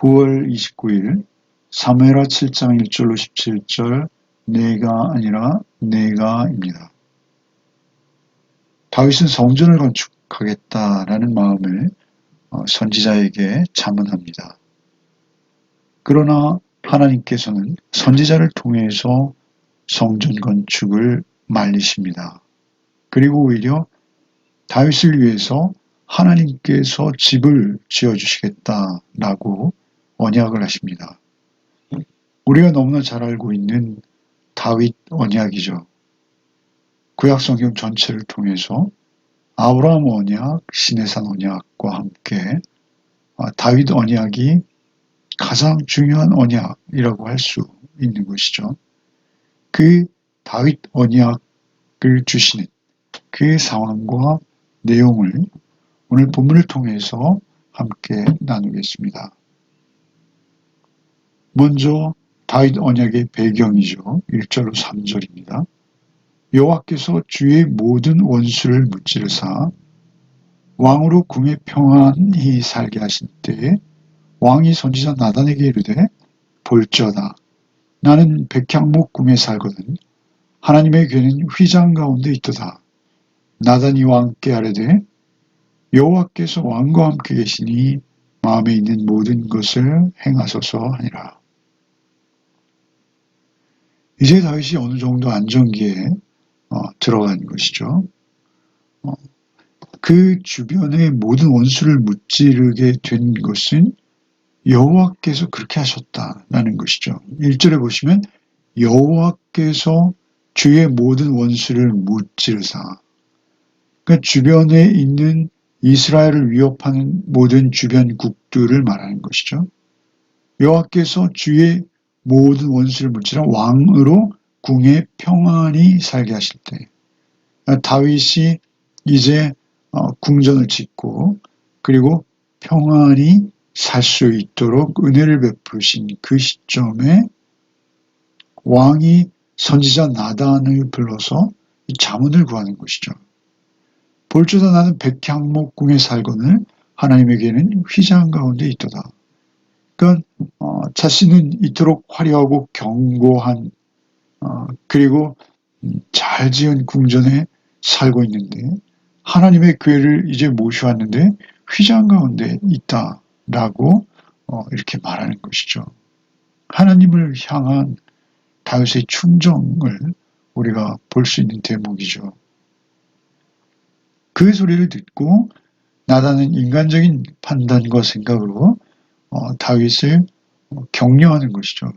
9월 29일 사무엘하 7장 1절로 17절 내가 아니라 내가입니다. 다윗은 성전을 건축하겠다라는 마음을 선지자에게 자문합니다. 그러나 하나님께서는 선지자를 통해서 성전 건축을 말리십니다. 그리고 오히려 다윗을 위해서 하나님께서 집을 지어주시겠다라고 언약을 하십니다. 우리가 너무나 잘 알고 있는 다윗 언약이죠. 구약성경 전체를 통해서 아브라함 언약, 시내산 언약과 함께 다윗 언약이 가장 중요한 언약이라고 할 수 있는 것이죠. 그 다윗 언약을 주시는 그 상황과 내용을 오늘 본문을 통해서 함께 나누겠습니다. 먼저 다윗 언약의 배경이죠. 1절로 3절입니다. 여호와께서 주의 모든 원수를 무찌르사 왕으로 궁에 평안히 살게 하신 때에 왕이 선지자 나단에게 이르되 볼지어다 나는 백향목 궁에 살거든 하나님의 괴는 휘장 가운데 있도다. 나단이 왕께 아뢰되 여호와께서 왕과 함께 계시니 마음에 있는 모든 것을 행하소서 하니라. 이제 다윗이 어느 정도 안정기에 들어간 것이죠. 그 주변의 모든 원수를 무찌르게 된 것은 여호와께서 그렇게 하셨다라는 것이죠. 1절에 보시면 여호와께서 주의 모든 원수를 무찌르사, 그러니까 주변에 있는 이스라엘을 위협하는 모든 주변국들을 말하는 것이죠. 여호와께서 주의 모든 원수를 무찌르사 왕으로 궁에 평안히 살게 하실 때, 다윗이 이제 궁전을 짓고 그리고 평안히 살 수 있도록 은혜를 베푸신 그 시점에 왕이 선지자 나단을 불러서 자문을 구하는 것이죠. 볼지어다 나는 백향목 궁에 살거늘 하나님에게는 휘장 가운데 있도다. 그러니까 자신은 이토록 화려하고 견고한 그리고 잘 지은 궁전에 살고 있는데 하나님의 궤를 이제 모셔왔는데 휘장 가운데 있다라고 이렇게 말하는 것이죠. 하나님을 향한 다윗의 충정을 우리가 볼 수 있는 대목이죠. 그 소리를 듣고 나단은 인간적인 판단과 생각으로 다윗을 격려하는 것이죠.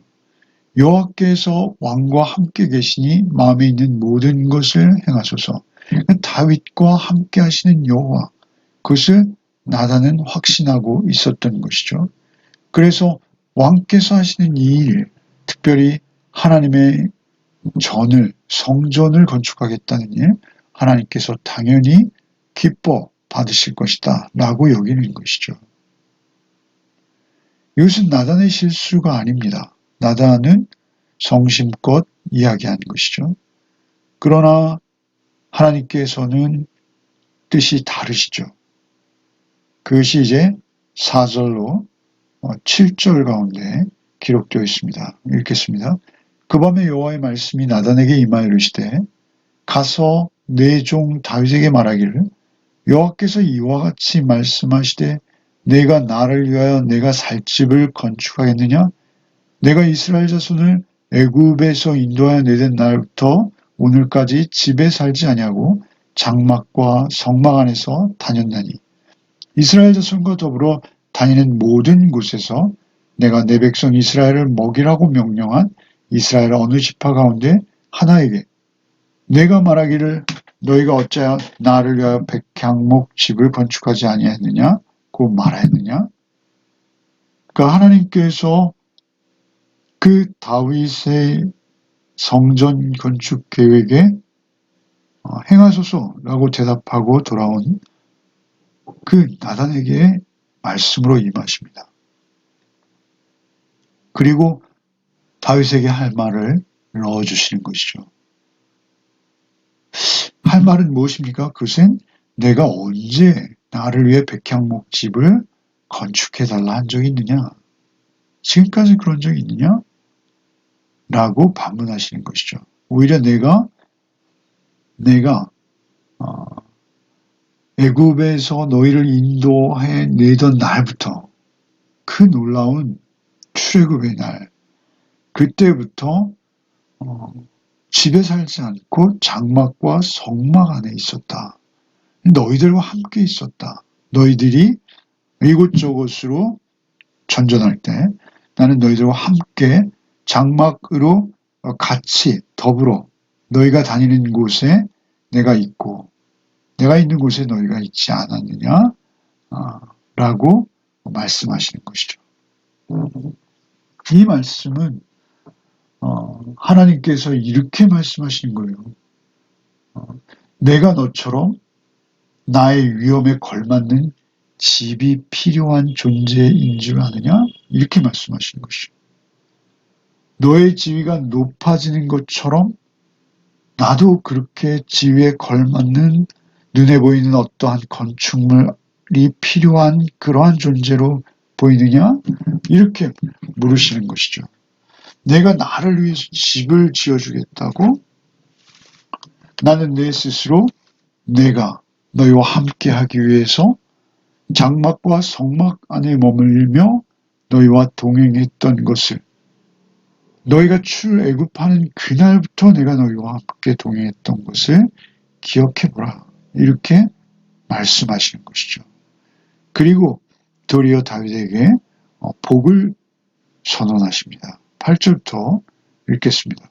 여호와께서 왕과 함께 계시니 마음에 있는 모든 것을 행하소서. 다윗과 함께 하시는 여호와, 그것을 나단은 확신하고 있었던 것이죠. 그래서 왕께서 하시는 이 일, 특별히 하나님의 성전을 건축하겠다는 일, 하나님께서 당연히 기뻐 받으실 것이다 라고 여기는 것이죠. 이것은 나단의 실수가 아닙니다. 나단은 성심껏 이야기한 것이죠. 그러나 하나님께서는 뜻이 다르시죠. 그것이 이제 4절로 7절 가운데 기록되어 있습니다. 읽겠습니다. 그 밤에 여호와의 말씀이 나단에게 임하여 이르시되 가서 내 종 다윗에게 말하기를 여호와께서 이와 같이 말씀하시되 내가 나를 위하여 내가 살 집을 건축하겠느냐? 내가 이스라엘 자손을 애굽에서 인도하여 내던 날부터 오늘까지 집에 살지 아니하고 장막과 성막 안에서 다녔나니 이스라엘 자손과 더불어 다니는 모든 곳에서 내가 내 백성 이스라엘을 먹이라고 명령한 이스라엘 어느 지파 가운데 하나에게 내가 말하기를 너희가 어찌하여 나를 위하여 백향목 집을 건축하지 아니하였느냐고 말하였느냐? 그러니까 하나님께서 그 다윗의 성전 건축 계획에 행하소서라고 대답하고 돌아온 그 나단에게 말씀으로 임하십니다. 그리고 다윗에게 할 말을 넣어주시는 것이죠. 할 말은 무엇입니까? 그것은 내가 언제 나를 위해 백향목 집을 건축해달라 한 적이 있느냐? 지금까지 그런 적이 있느냐? 라고 반문하시는 것이죠. 오히려 내가 애굽에서 너희를 인도해 내던 날부터 그 놀라운 출애굽의 날, 그때부터 집에 살지 않고 장막과 성막 안에 있었다. 너희들과 함께 있었다. 너희들이 이곳저곳으로 전전할 때 나는 너희들과 함께 장막으로 같이 더불어 너희가 다니는 곳에 내가 있고 내가 있는 곳에 너희가 있지 않았느냐? 라고 말씀하시는 것이죠. 이 말씀은 하나님께서 이렇게 말씀하시는 거예요. 내가 너처럼 나의 위험에 걸맞는 집이 필요한 존재인 줄 아느냐? 이렇게 말씀하시는 것이죠. 너의 지위가 높아지는 것처럼 나도 그렇게 지위에 걸맞는 눈에 보이는 어떠한 건축물이 필요한 그러한 존재로 보이느냐? 이렇게 물으시는 것이죠. 내가 나를 위해서 집을 지어주겠다고? 나는 내 스스로 내가 너희와 함께 하기 위해서 장막과 성막 안에 머물며 너희와 동행했던 것을 너희가 출애굽하는 그날부터 내가 너희와 함께 동행했던 것을 기억해보라. 이렇게 말씀하시는 것이죠. 그리고 도리어 다윗에게 복을 선언하십니다. 8절부터 읽겠습니다.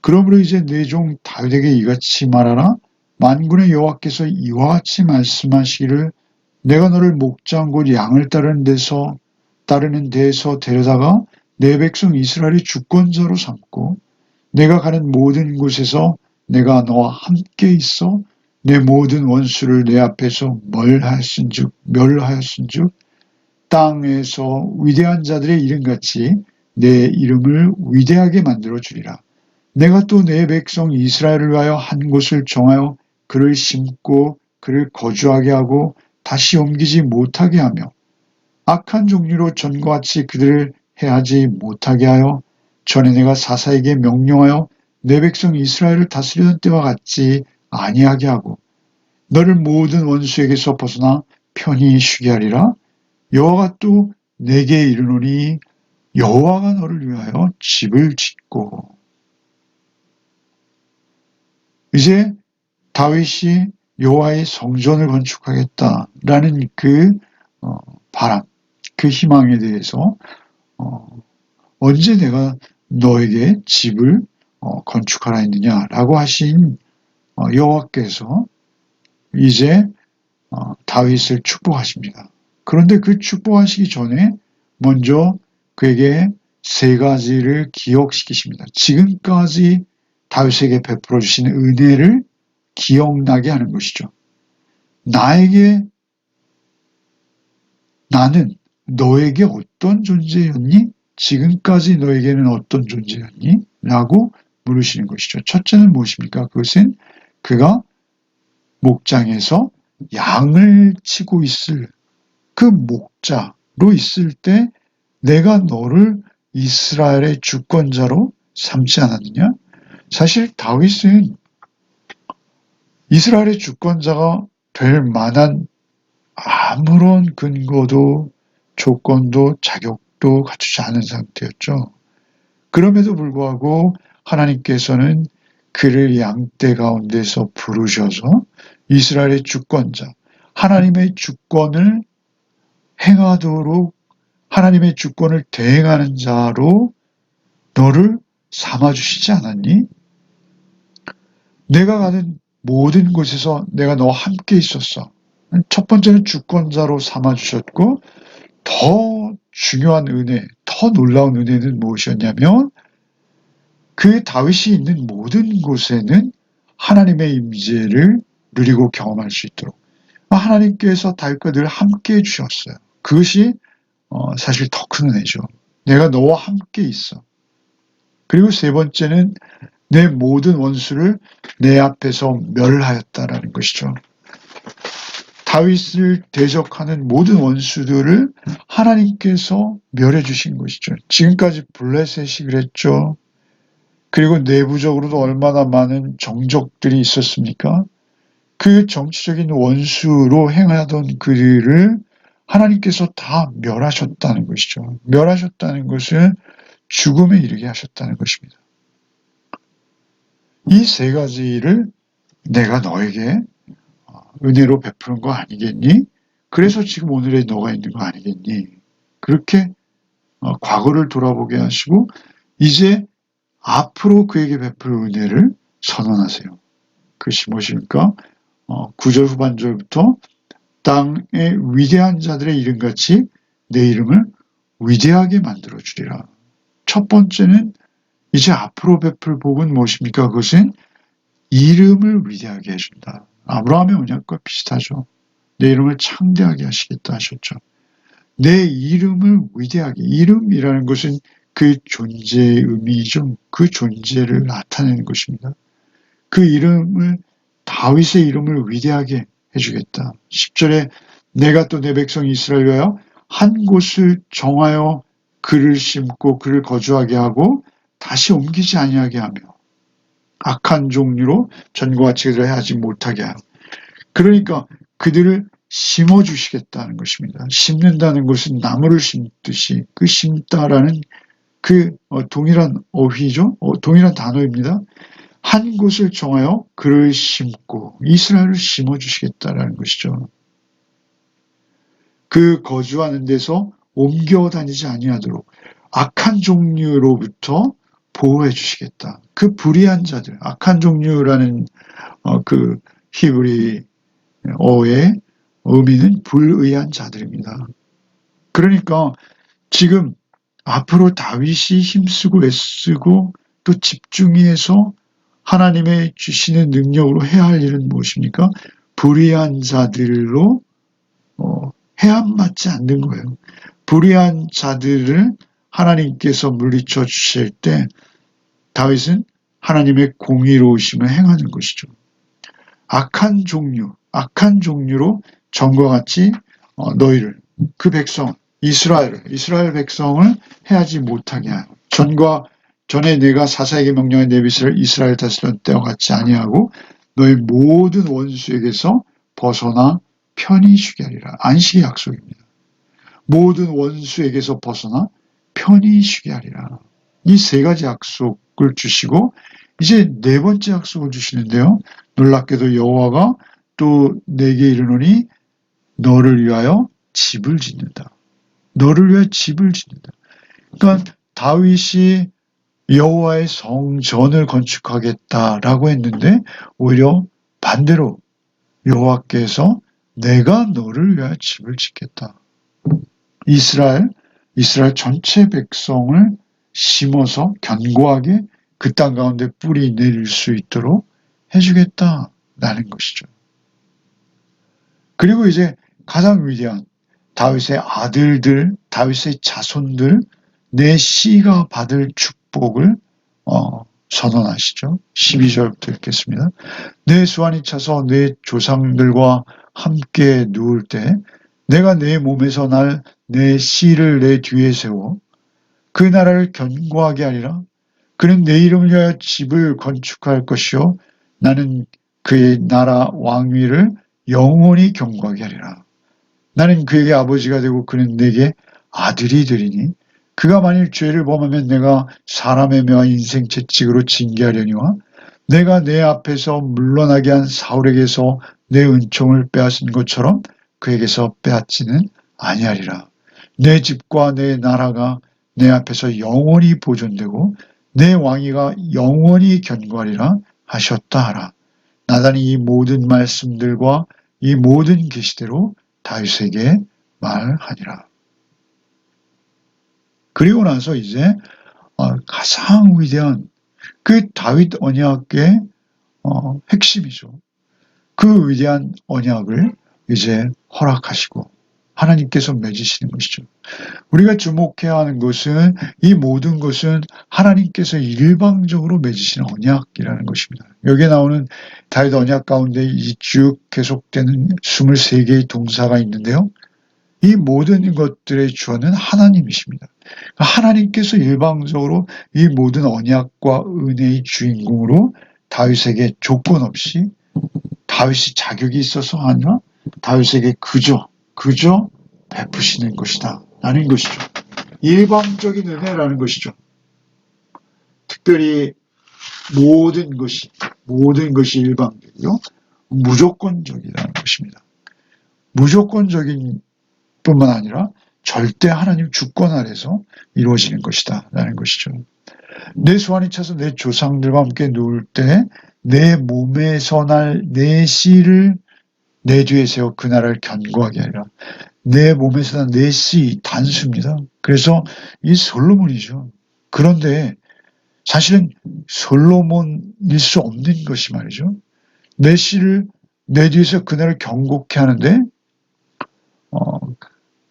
그러므로 이제 내 종 다윗에게 이같이 말하라. 만군의 여호와께서 이와 같이 말씀하시기를 내가 너를 목장 곧 양을 따르는 데에서 데려다가 내 백성 이스라엘의 주권자로 삼고 내가 가는 모든 곳에서 내가 너와 함께 있어 내 모든 원수를 내 앞에서 멸하였은즉 땅에서 위대한 자들의 이름같이 내 이름을 위대하게 만들어 주리라. 내가 또 내 백성 이스라엘을 위하여 한 곳을 정하여 그를 심고 그를 거주하게 하고 다시 옮기지 못하게 하며 악한 종류로 전과 같이 그들을 해하지 못하게 하여 전에 내가 사사에게 명령하여 내 백성 이스라엘을 다스리던 때와 같이 아니하게 하고 너를 모든 원수에게서 벗어나 편히 쉬게 하리라. 여호와가 또 내게 이르노니 여호와가 너를 위하여 집을 짓고. 이제 다윗이 여호와의 성전을 건축하겠다라는 그 바람, 그 희망에 대해서 언제 내가 너에게 집을 건축하라 했느냐라고 하신 여호와께서 이제 다윗을 축복하십니다. 그런데 그 축복하시기 전에 먼저 그에게 세 가지를 기억시키십니다. 지금까지 다윗에게 베풀어 주신 은혜를 기억나게 하는 것이죠. 나는 너에게 어떤 존재였니? 지금까지 너에게는 어떤 존재였니? 라고 물으시는 것이죠. 첫째는 무엇입니까? 그것은 그가 목장에서 양을 치고 있을 그 목자로 있을 때 내가 너를 이스라엘의 주권자로 삼지 않았느냐? 사실 다윗은 이스라엘의 주권자가 될 만한 아무런 근거도 조건도 자격도 갖추지 않은 상태였죠. 그럼에도 불구하고 하나님께서는 그를 양떼 가운데서 부르셔서 이스라엘의 주권자, 하나님의 주권을 행하도록 하나님의 주권을 대행하는 자로 너를 삼아주시지 않았니? 내가 가는 모든 곳에서 내가 너와 함께 있었어. 첫 번째는 주권자로 삼아주셨고 더 중요한 은혜, 더 놀라운 은혜는 무엇이었냐면 그 다윗이 있는 모든 곳에는 하나님의 임재를 누리고 경험할 수 있도록 하나님께서 다윗과 늘 함께 해주셨어요. 그것이 사실 더 큰 은혜죠. 내가 너와 함께 있어. 그리고 세 번째는 내 모든 원수를 내 앞에서 멸하였다라는 것이죠. 다윗을 대적하는 모든 원수들을 하나님께서 멸해 주신 것이죠. 지금까지 블레셋이 그랬죠. 그리고 내부적으로도 얼마나 많은 정적들이 있었습니까? 그 정치적인 원수로 행하던 그들을 하나님께서 다 멸하셨다는 것이죠. 멸하셨다는 것은 죽음에 이르게 하셨다는 것입니다. 이 세 가지를 내가 너에게 은혜로 베푸는 거 아니겠니? 그래서 지금 오늘의 너가 있는 거 아니겠니? 그렇게 과거를 돌아보게 하시고 이제 앞으로 그에게 베풀 은혜를 선언하세요. 그것이 무엇입니까? 9절 후반절부터 땅의 위대한 자들의 이름같이 내 이름을 위대하게 만들어주리라. 첫 번째는 이제 앞으로 베풀 복은 무엇입니까? 그것은 이름을 위대하게 해준다. 아브라함의 언약과 비슷하죠. 내 이름을 창대하게 하시겠다 하셨죠. 내 이름을 위대하게. 이름이라는 것은 그 존재의 의미이죠. 그 존재를 나타내는 것입니다. 그 이름을 다윗의 이름을 위대하게 해주겠다. 10절에 내가 또 내 백성 이스라엘 위하여 한 곳을 정하여 그를 심고 그를 거주하게 하고 다시 옮기지 아니하게 하며 악한 종류로 전과 같이 그들을 하지 못하게 하고 그러니까 그들을 심어주시겠다는 것입니다. 심는다는 것은 나무를 심듯이 그 심다라는 그 동일한 어휘죠. 동일한 단어입니다. 한 곳을 정하여 그를 심고 이스라엘을 심어주시겠다라는 것이죠. 그 거주하는 데서 옮겨 다니지 아니하도록 악한 종류로부터 보호해 주시겠다. 그 불의한 자들, 악한 종류라는 그 히브리어의 의미는 불의한 자들입니다. 그러니까 지금 앞으로 다윗이 힘쓰고 애쓰고 또 집중해서 하나님의 주시는 능력으로 해야 할 일은 무엇입니까? 불의한 자들로 해함받지 않는 거예요. 불의한 자들을 하나님께서 물리쳐 주실 때 다윗은 하나님의 공의로우심을 행하는 것이죠. 악한 종류로 전과 같이 너희를 그 백성 이스라엘 백성을 해하지 못하게 하고 전에 내가 사사에게 명령한 내비스를 이스라엘 다스렸던 때와 같이 아니하고 너희 모든 원수에게서 벗어나 편히 쉬게 하리라. 안식의 약속입니다. 모든 원수에게서 벗어나 편히 쉬게 하리라. 이 세 가지 약속을 주시고 이제 네 번째 약속을 주시는데요. 놀랍게도 여호와가 또 내게 이르노니 너를 위하여 집을 짓는다. 너를 위하여 집을 짓는다. 그러니까 다윗이 여호와의 성전을 건축하겠다라고 했는데 오히려 반대로 여호와께서 내가 너를 위하여 집을 짓겠다. 이스라엘 전체 백성을 심어서 견고하게 그 땅 가운데 뿌리 내릴 수 있도록 해주겠다라는 것이죠. 그리고 이제 가장 위대한 다윗의 아들들, 다윗의 자손들, 내 씨가 받을 축복을 선언하시죠. 12절부터 읽겠습니다. 내 수완이 차서 내 조상들과 함께 누울 때 내가 내 몸에서 날 내 씨를 내 뒤에 세워 그 나라를 견고하게 하리라. 그는 내 이름을 위하여 집을 건축할 것이요 나는 그의 나라 왕위를 영원히 견고하게 하리라. 나는 그에게 아버지가 되고 그는 내게 아들이 되리니 그가 만일 죄를 범하면 내가 사람의 묘한 인생 채찍으로 징계하려니와 내가 내 앞에서 물러나게 한 사울에게서 내 은총을 빼앗은 것처럼 그에게서 빼앗지는 아니하리라. 내 집과 내 나라가 내 앞에서 영원히 보존되고 내 왕위가 영원히 견고하리라 하셨다 하라. 나단이 이 모든 말씀들과 이 모든 계시대로 다윗에게 말하니라. 그리고 나서 이제 가장 위대한 그 다윗 언약의 핵심이죠. 그 위대한 언약을 이제 허락하시고 하나님께서 맺으시는 것이죠. 우리가 주목해야 하는 것은 이 모든 것은 하나님께서 일방적으로 맺으시는 언약이라는 것입니다. 여기에 나오는 다윗 언약 가운데 이 쭉 계속되는 23개의 동사가 있는데요. 이 모든 것들의 주어는 하나님이십니다. 하나님께서 일방적으로 이 모든 언약과 은혜의 주인공으로 다윗에게 조건 없이 다윗이 자격이 있어서 아니라 다윗에게 그저 베푸시는 것이다 라는 것이죠. 일방적인 은혜라는 것이죠. 특별히 모든 것이 일방적이요 무조건적이라는 것입니다. 무조건적인 뿐만 아니라 절대 하나님 주권 아래서 이루어지는 것이다 라는 것이죠. 내 소원이 차서 내 조상들과 함께 누울 때 내 몸에서 날 내 씨를 내 뒤에 세워 그 나라를 견고하게 하리라. 내 몸에서 난 내 씨 단수입니다. 그래서 이 솔로몬이죠. 그런데 사실은 솔로몬일 수 없는 것이 말이죠. 내 씨를 내 뒤에서 그 나라를 견고케 하는데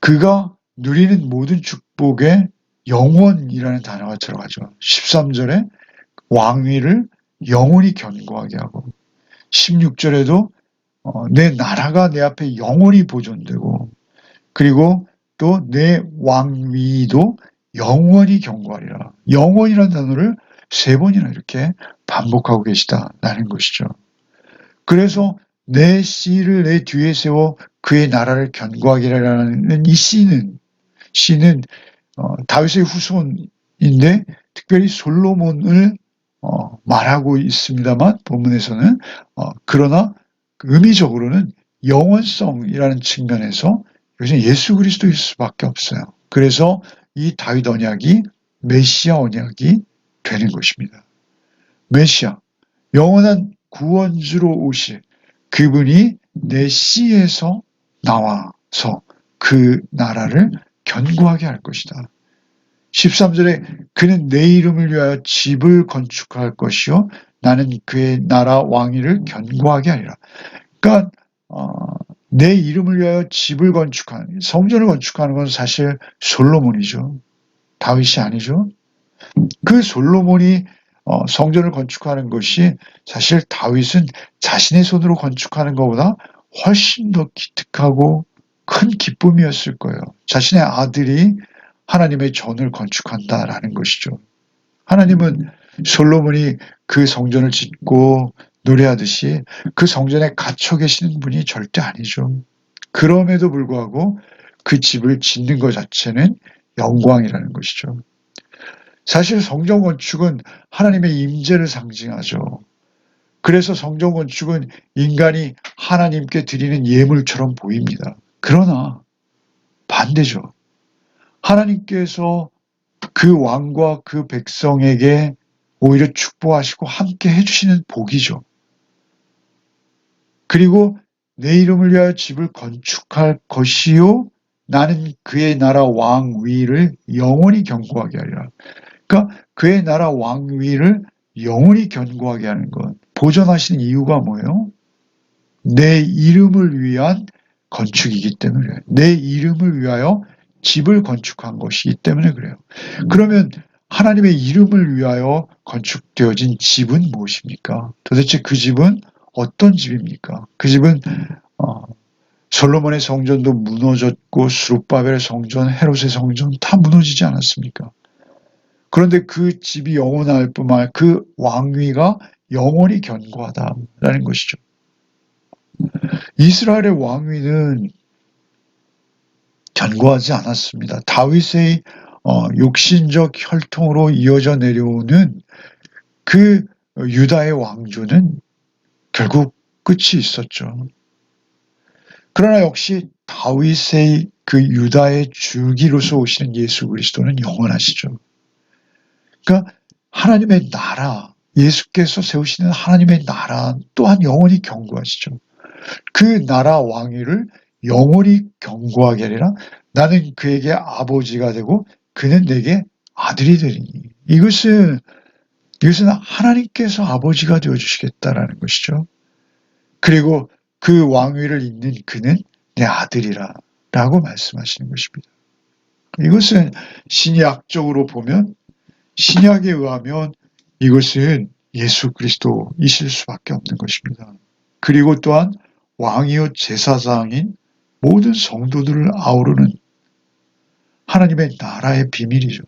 그가 누리는 모든 축복에 영원이라는 단어가 들어가죠. 13절에 왕위를 영원히 견고하게 하고 16절에도 내 나라가 내 앞에 영원히 보존되고 그리고 또 내 왕위도 영원히 견고하리라. 영원이라는 단어를 3번이나 이렇게 반복하고 계시다라는 것이죠. 그래서 내 씨를 내 뒤에 세워 그의 나라를 견고하게 하라는 이 씨는 다윗의 후손인데 특별히 솔로몬을 말하고 있습니다만 본문에서는 그러나 의미적으로는 영원성이라는 측면에서 이것은 예수 그리스도일 수밖에 없어요. 그래서 이 다윗 언약이 메시아 언약이 되는 것입니다. 메시아, 영원한 구원주로 오실 그분이 내 씨에서 나와서 그 나라를 견고하게 할 것이다. 13절에 그는 내 이름을 위하여 집을 건축할 것이요 나는 그의 나라 왕위를 견고하게 하리라. 그러니까 내 이름을 위하여 집을 건축하는 성전을 건축하는 건 사실 솔로몬이죠. 다윗이 아니죠. 그 솔로몬이 성전을 건축하는 것이 사실 다윗은 자신의 손으로 건축하는 것보다 훨씬 더 기특하고 큰 기쁨이었을 거예요. 자신의 아들이 하나님의 전을 건축한다라는 것이죠. 하나님은 솔로몬이 그 성전을 짓고 노래하듯이 그 성전에 갇혀 계시는 분이 절대 아니죠. 그럼에도 불구하고 그 집을 짓는 것 자체는 영광이라는 것이죠. 사실 성전 건축은 하나님의 임재를 상징하죠. 그래서 성전 건축은 인간이 하나님께 드리는 예물처럼 보입니다. 그러나 반대죠. 하나님께서 그 왕과 그 백성에게 오히려 축복하시고 함께 해주시는 복이죠. 그리고 내 이름을 위하여 집을 건축할 것이요 나는 그의 나라 왕위를 영원히 견고하게 하리라. 그러니까 그의 나라 왕위를 영원히 견고하게 하는 것. 보존하시는 이유가 뭐예요? 내 이름을 위한 건축이기 때문에 그래요. 내 이름을 위하여 집을 건축한 것이기 때문에 그래요. 그러면 하나님의 이름을 위하여 건축되어진 집은 무엇입니까? 도대체 그 집은 어떤 집입니까? 그 집은 솔로몬의 성전도 무너졌고 수룹바벨의 성전, 헤롯의 성전 다 무너지지 않았습니까? 그런데 그 집이 영원할 뿐만 아니라 그 왕위가 영원히 견고하다라는 것이죠. 이스라엘의 왕위는 견고하지 않았습니다. 다윗의 육신적 혈통으로 이어져 내려오는 그 유다의 왕조는 결국 끝이 있었죠. 그러나 역시 다윗의 그 유다의 줄기로서 오시는 예수 그리스도는 영원하시죠. 그러니까 하나님의 나라, 예수께서 세우시는 하나님의 나라 또한 영원히 견고하시죠. 그 나라 왕위를 영원히 견고하게 하리라. 나는 그에게 아버지가 되고 그는 내게 아들이 되리니. 이것은 하나님께서 아버지가 되어주시겠다라는 것이죠. 그리고 그 왕위를 잇는 그는 내 아들이라 라고 말씀하시는 것입니다. 이것은 신약적으로 보면, 신약에 의하면 이것은 예수 그리스도이실 수밖에 없는 것입니다. 그리고 또한 왕이요 제사장인 모든 성도들을 아우르는 하나님의 나라의 비밀이죠.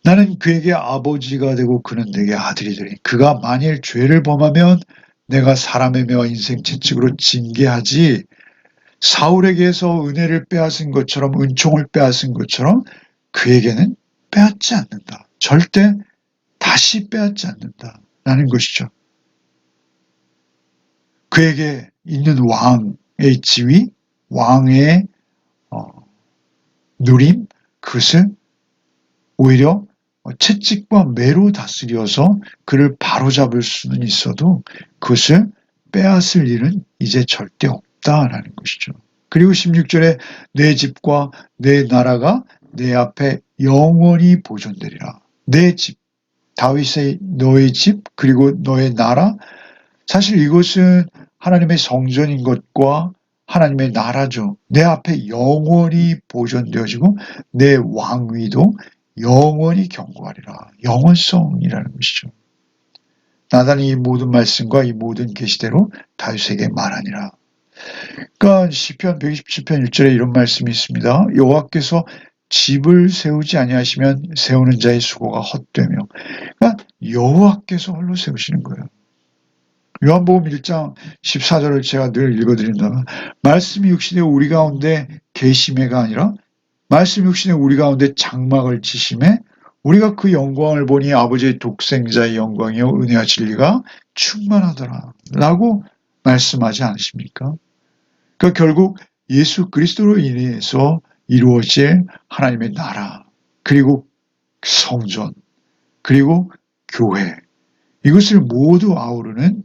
나는 그에게 아버지가 되고 그는 내게 아들이 되리. 그가 만일 죄를 범하면 내가 사람의 매와 인생 채찍으로 징계하지, 사울에게서 은혜를 빼앗은 것처럼, 은총을 빼앗은 것처럼 그에게는 빼앗지 않는다. 절대 다시 빼앗지 않는다. 라는 것이죠. 그에게 있는 왕의 지위, 왕의 누림, 그것을 오히려 채찍과 매로 다스려서 그를 바로잡을 수는 있어도 그것을 빼앗을 일은 이제 절대 없다라는 것이죠. 그리고 16절에 내 집과 내 나라가 내 앞에 영원히 보존되리라. 내 집, 다윗의 너의 집, 그리고 너의 나라. 사실 이것은 하나님의 성전인 것과 하나님의 나라죠. 내 앞에 영원히 보존되어지고 내 왕위도 영원히 경고하리라. 영원성이라는 것이죠. 나단이 이 모든 말씀과 이 모든 계시대로 다윗에게 말하니라. 그러니까 시편 127편 1절에 이런 말씀이 있습니다. 여호와께서 집을 세우지 아니하시면 세우는 자의 수고가 헛되며, 그러니까 여호와께서 홀로 세우시는 거예요. 요한복음 1장 14절을 제가 늘 읽어드린다면, 말씀이 육신에 우리 가운데 계심해가 아니라 말씀 육신에 우리 가운데 장막을 치심에 우리가 그 영광을 보니 아버지의 독생자의 영광이요 은혜와 진리가 충만하더라 라고 말씀하지 않으십니까? 그러니까 결국 예수 그리스도로 인해서 이루어질 하나님의 나라, 그리고 성전, 그리고 교회, 이것을 모두 아우르는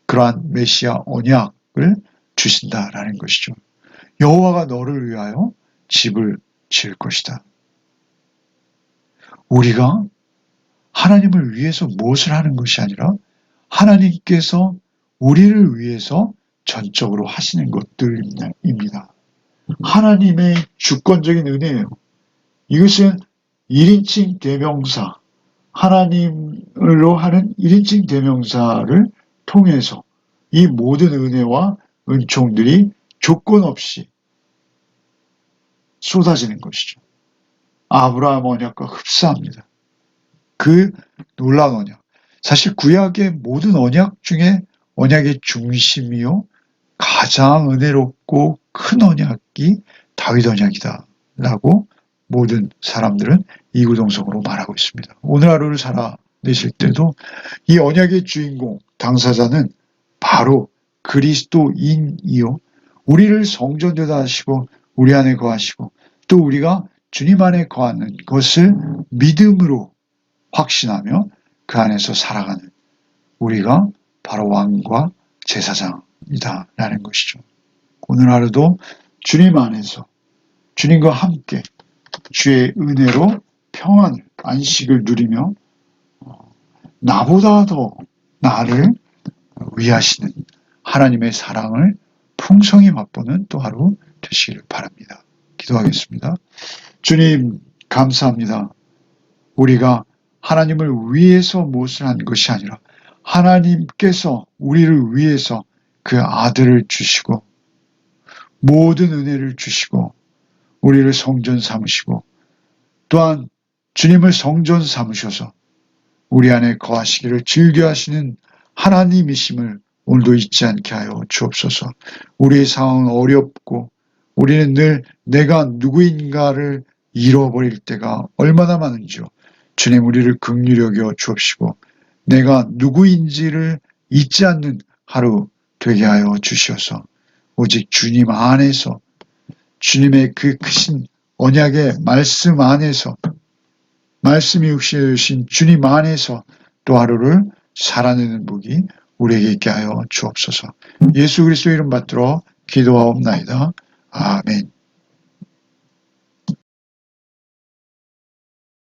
그러한 메시아 언약을 주신다라는 것이죠. 여호와가 너를 위하여 집을 지을 것이다. 우리가 하나님을 위해서 무엇을 하는 것이 아니라 하나님께서 우리를 위해서 전적으로 하시는 것들입니다. 하나님의 주권적인 은혜예요. 이것은 1인칭 대명사, 하나님으로 하는 1인칭 대명사를 통해서 이 모든 은혜와 은총들이 조건 없이 쏟아지는 것이죠. 아브라함 언약과 흡사합니다. 그 놀라운 언약. 사실 구약의 모든 언약 중에 언약의 중심이요 가장 은혜롭고 큰 언약이 다윗 언약이다 라고 모든 사람들은 이구동성으로 말하고 있습니다. 오늘 하루를 살아내실 때도 이 언약의 주인공, 당사자는 바로 그리스도인이요 우리를 성전되다 하시고 우리 안에 거하시고 또 우리가 주님 안에 거하는 것을 믿음으로 확신하며 그 안에서 살아가는 우리가 바로 왕과 제사장이다 라는 것이죠. 오늘 하루도 주님 안에서 주님과 함께 주의 은혜로 평안을, 안식을 누리며 나보다 더 나를 위하시는 하나님의 사랑을 풍성히 맛보는 또 하루 되시기를 바랍니다. 기도하겠습니다. 주님 감사합니다. 우리가 하나님을 위해서 무엇을 한 것이 아니라 하나님께서 우리를 위해서 그 아들을 주시고 모든 은혜를 주시고 우리를 성전 삼으시고 또한 주님을 성전 삼으셔서 우리 안에 거하시기를 즐겨하시는 하나님이심을 오늘도 잊지 않게 하여 주옵소서. 우리의 상황은 어렵고 우리는 늘 내가 누구인가를 잃어버릴 때가 얼마나 많은지요. 주님 우리를 긍휼히 여겨 주옵시고 내가 누구인지를 잊지 않는 하루 되게 하여 주시어서 오직 주님 안에서 주님의 그 크신 언약의 말씀 안에서 말씀이 육신이신 주님 안에서 또 하루를 살아내는 복이 우리에게 있게 하여 주옵소서. 예수 그리스도 이름 받들어 기도하옵나이다. 아멘.